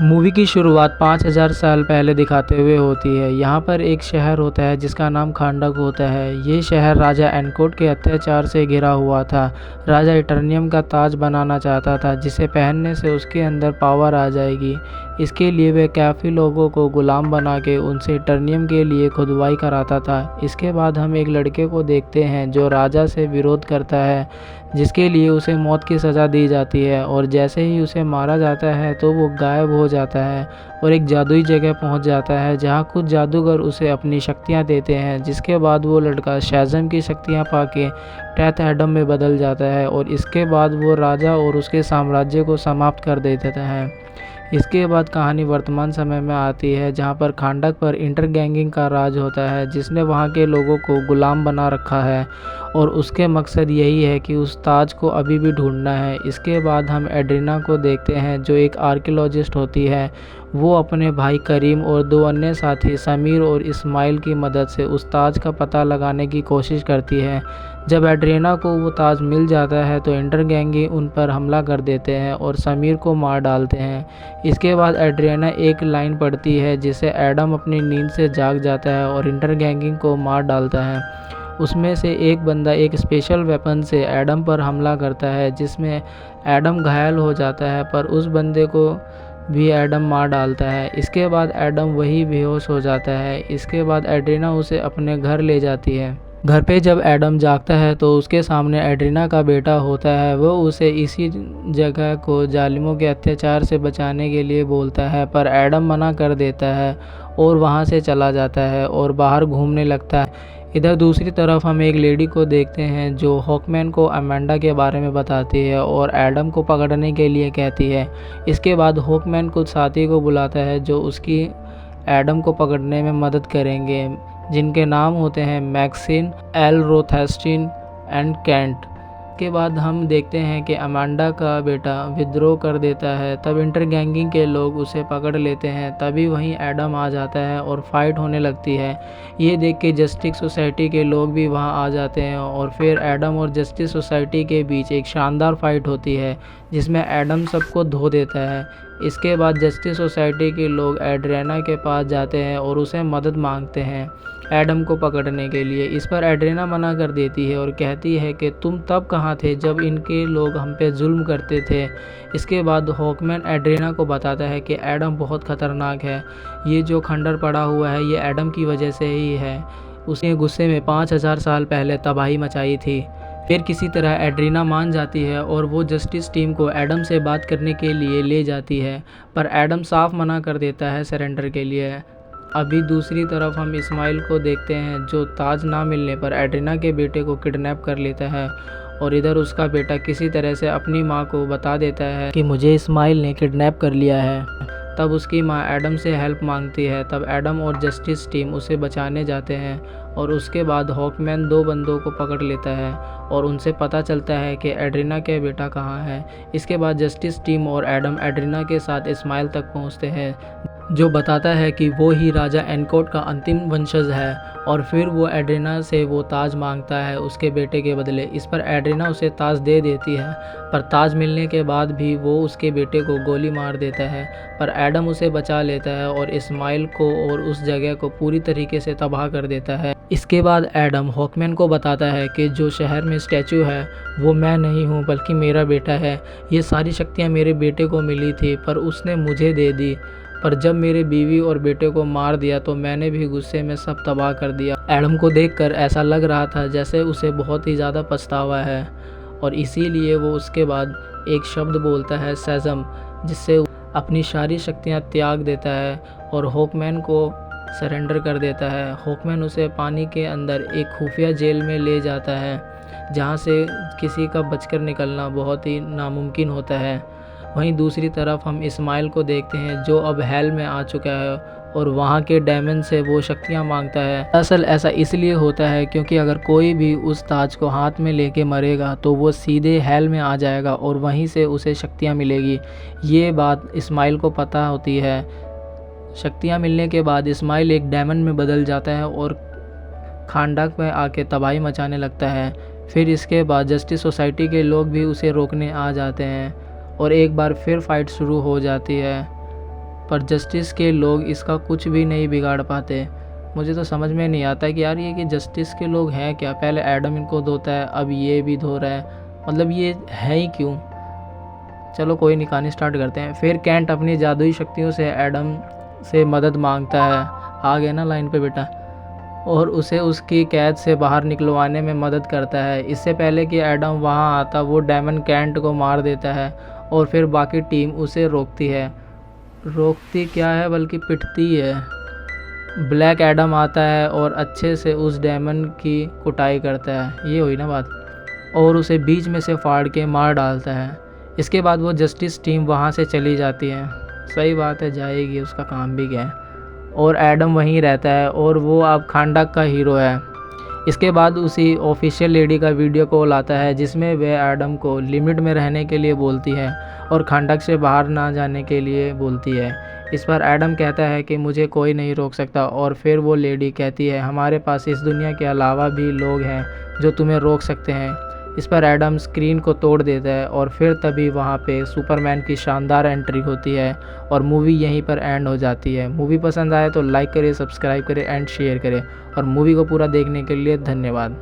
Movie की शुरुआत 5000 साल पहले दिखाते हुए होती है। यहाँ पर एक शहर होता है जिसका नाम खांडक होता है। ये शहर राजा एनकोट के अत्याचार से घिरा हुआ था। राजा इटर्नियम का ताज बनाना चाहता था जिसे पहनने से उसके अंदर पावर आ जाएगी। इसके लिए वह काफ़ी लोगों को गुलाम बना के उनसे इटर्नियम के लिए खुदवाई कराता था। इसके बाद हम एक लड़के को देखते हैं जो राजा से विरोध करता है, जिसके लिए उसे मौत की सज़ा दी जाती है। और जैसे ही उसे मारा जाता है तो वो गायब हो जाता है और एक जादुई जगह पहुंच जाता है जहां कुछ जादूगर उसे अपनी शक्तियां देते हैं। जिसके बाद वो लड़का शैज़म की शक्तियां पाके टेथ एडम में बदल जाता है और इसके बाद वो राजा और उसके साम्राज्य को समाप्त कर देता है। इसके बाद कहानी वर्तमान समय में आती है जहां पर खांडक पर इंटरगैंगिंग का राज होता है जिसने वहां के लोगों को गुलाम बना रखा है और उसके मकसद यही है कि उस ताज को अभी भी ढूंढना है। इसके बाद हम एड्रीना को देखते हैं जो एक आर्कियोलॉजिस्ट होती है। वो अपने भाई करीम और दो अन्य साथी समीर और इस्माइल की मदद से उस ताज का पता लगाने की कोशिश करती है। जब एड्रीना को वो ताज मिल जाता है तो इंटरगैंगी उन पर हमला कर देते हैं और समीर को मार डालते हैं। इसके बाद एड्रीना एक लाइन पढ़ती है जिसे एडम अपनी नींद से जाग जाता है और इंटरगैंगिंग को मार डालता है। उसमें से एक बंदा एक स्पेशल वेपन से एडम पर हमला करता है जिसमें एडम घायल हो जाता है, पर उस बंदे को भी एडम मार डालता है। इसके बाद एडम वही बेहोश हो जाता है। इसके बाद एड्रीना उसे अपने घर ले जाती है। घर पे जब एडम जागता है तो उसके सामने एड्रीना का बेटा होता है। वो उसे इसी जगह को जालिमों के अत्याचार से बचाने के लिए बोलता है, पर एडम मना कर देता है और वहाँ से चला जाता है और बाहर घूमने लगता है। इधर दूसरी तरफ हम एक लेडी को देखते हैं जो हॉकमैन को अमेंडा के बारे में बताती है और एडम को पकड़ने के लिए कहती है। इसके बाद हॉकमैन कुछ साथी को बुलाता है जो उसकी एडम को पकड़ने में मदद करेंगे, जिनके नाम होते हैं मैक्सिन, एल रोथेस्टिन एंड कैंट। के बाद हम देखते हैं कि अमांडा का बेटा विद्रोह कर देता है। तब इंटरगैंगिंग के लोग उसे पकड़ लेते हैं। तभी वहीं एडम आ जाता है और फाइट होने लगती है। ये देख के जस्टिस सोसाइटी के लोग भी वहां आ जाते हैं और फिर एडम और जस्टिस सोसाइटी के बीच एक शानदार फाइट होती है जिसमें एडम सबको धो देता है। इसके बाद जस्टिस सोसाइटी के लोग एड्रीना के पास जाते हैं और उसे मदद मांगते हैं एडम को पकड़ने के लिए। इस पर एड्रीना मना कर देती है और कहती है कि तुम तब कहाँ थे जब इनके लोग हम पे जुल्म करते थे। इसके बाद हॉकमैन एड्रीना को बताता है कि एडम बहुत ख़तरनाक है। ये जो खंडर पड़ा हुआ है ये एडम की वजह से ही है। उसने गुस्से में 5000 साल पहले तबाही मचाई थी। फिर किसी तरह एड्रीना मान जाती है और वो जस्टिस टीम को एडम से बात करने के लिए ले जाती है, पर एडम साफ मना कर देता है सरेंडर के लिए। अभी दूसरी तरफ हम इस्माइल को देखते हैं जो ताज ना मिलने पर एड्रीना के बेटे को किडनैप कर लेता है और इधर उसका बेटा किसी तरह से अपनी माँ को बता देता है कि मुझे इस्माइल ने किडनैप कर लिया है। तब उसकी माँ एडम से हेल्प मांगती है। तब एडम और जस्टिस टीम उसे बचाने जाते हैं और उसके बाद हॉकमैन दो बंदों को पकड़ लेता है और उनसे पता चलता है कि एड्रीना के बेटा कहाँ है। इसके बाद जस्टिस टीम और एडम एड्रीना के साथ इस्माइल तक पहुँचते हैं जो बताता है कि वो ही राजा एनकोट का अंतिम वंशज है और फिर वो एड्रीना से वो ताज मांगता है उसके बेटे के बदले। इस पर एड्रीना उसे ताज दे देती है, पर ताज मिलने के बाद भी वो उसके बेटे को गोली मार देता है, पर एडम उसे बचा लेता है और इस्माइल को और उस जगह को पूरी तरीके से तबाह कर देता है। इसके बाद एडम हॉकमैन को बताता है कि जो शहर में स्टैचू है वो मैं नहीं हूँ बल्कि मेरा बेटा है। ये सारी शक्तियाँ मेरे बेटे को मिली थी पर उसने मुझे दे दी, पर जब मेरे बीवी और बेटे को मार दिया तो मैंने भी गुस्से में सब तबाह कर दिया। एडम को देखकर ऐसा लग रहा था जैसे उसे बहुत ही ज़्यादा पछतावा है और इसीलिए वो उसके बाद एक शब्द बोलता है शैज़म, जिससे अपनी सारी शक्तियाँ त्याग देता है और हॉकमैन को सरेंडर कर देता है। हॉकमैन उसे पानी के अंदर एक खुफिया जेल में ले जाता है जहाँ से किसी का बचकर निकलना बहुत ही नामुमकिन होता है। वहीं दूसरी तरफ हम इस्माइल को देखते हैं जो अब हेल में आ चुका है और वहाँ के डेमन से वो शक्तियाँ मांगता है। दरअसल ऐसा इसलिए होता है क्योंकि अगर कोई भी उस ताज को हाथ में लेके मरेगा तो वो सीधे हेल में आ जाएगा और वहीं से उसे शक्तियाँ मिलेगी। ये बात इस्माइल को पता होती है। शक्तियाँ मिलने के बाद इस्माइल एक डेमन में बदल जाता है और खांडक में आके तबाही मचाने लगता है। फिर इसके बाद जस्टिस सोसाइटी के लोग भी उसे रोकने आ जाते हैं और एक बार फिर फाइट शुरू हो जाती है। पर जस्टिस के लोग इसका कुछ भी नहीं बिगाड़ पाते। मुझे तो समझ में नहीं आता कि यार ये कि जस्टिस के लोग हैं क्या? पहले एडम इनको धोता है, अब ये भी धो रहा है, मतलब ये है ही क्यों? चलो कोई नहीं, कहानी स्टार्ट करते हैं। फिर कैंट अपनी जादुई शक्तियों से एडम से मदद मांगता है, आ गया ना लाइन पे बेटा, और उसे उसकी कैद से बाहर निकलवाने में मदद करता है। इससे पहले कि एडम वहां आता, वो डेमन कैंट को मार देता है और फिर बाकी टीम उसे रोकती है। रोकती क्या है, बल्कि पिटती है। ब्लैक एडम आता है और अच्छे से उस डेमन की कुटाई करता है, ये हुई ना बात, और उसे बीच में से फाड़ के मार डालता है। इसके बाद वो जस्टिस टीम वहाँ से चली जाती है। सही बात है, जाएगी, उसका काम भी क्या है। और एडम वहीं रहता है और वो अब खांडक का हीरो है। इसके बाद उसी ऑफिशियल लेडी का वीडियो कॉल आता है जिसमें वह एडम को लिमिट में रहने के लिए बोलती है और खांडक से बाहर ना जाने के लिए बोलती है। इस पर एडम कहता है कि मुझे कोई नहीं रोक सकता, और फिर वो लेडी कहती है हमारे पास इस दुनिया के अलावा भी लोग हैं जो तुम्हें रोक सकते हैं। इस पर एडम स्क्रीन को तोड़ देता है और फिर तभी वहाँ पे सुपरमैन की शानदार एंट्री होती है और मूवी यहीं पर एंड हो जाती है। मूवी पसंद आए तो लाइक करें, सब्सक्राइब करें एंड शेयर करें, और मूवी को पूरा देखने के लिए धन्यवाद।